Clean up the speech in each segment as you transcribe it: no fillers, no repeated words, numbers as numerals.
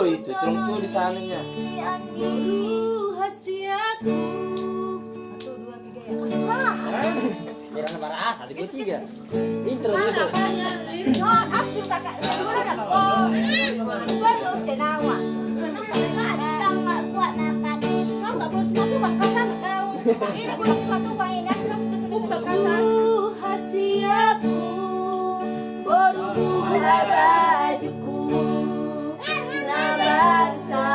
itu terungku di sananya. Rahasiaku. 1, 2, 3 ya. Biar anak parah, 1, 2, 3. Intro. Asli kakak. Baru senawa. Enggak kuat nakan. Kau enggak boleh sepatu bakasan kau. Ini boleh sepatu mainan sudah bakasan. Rahasiaku. Berubah bajuku. Nabasa.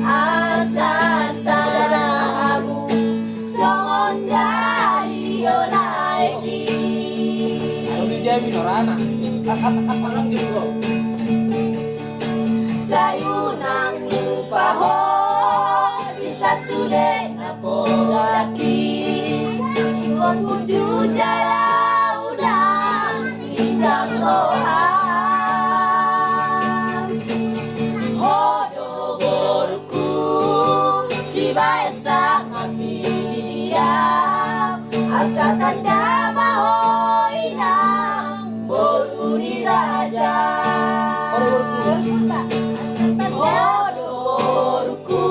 Asa Orang gitu. Sayunang lupa ho bisa sudah napodaki Ingon puju jala udah Injam rohan Hodo boruku Shiba esa ngapi dia Asa tanda maho inang Boru di raja Hodoruku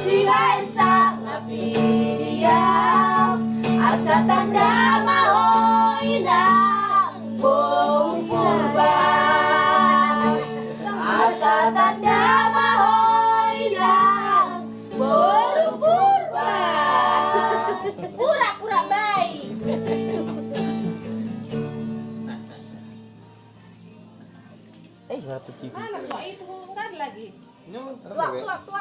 Sila esa ngapi dia Asa tanda maho inang Boru purba Asa tanda maho inang Boru purba Pura-pura baik Suara tuh cipi. Mana tua itu nggak ada lagi. No, Tua, tua, tua.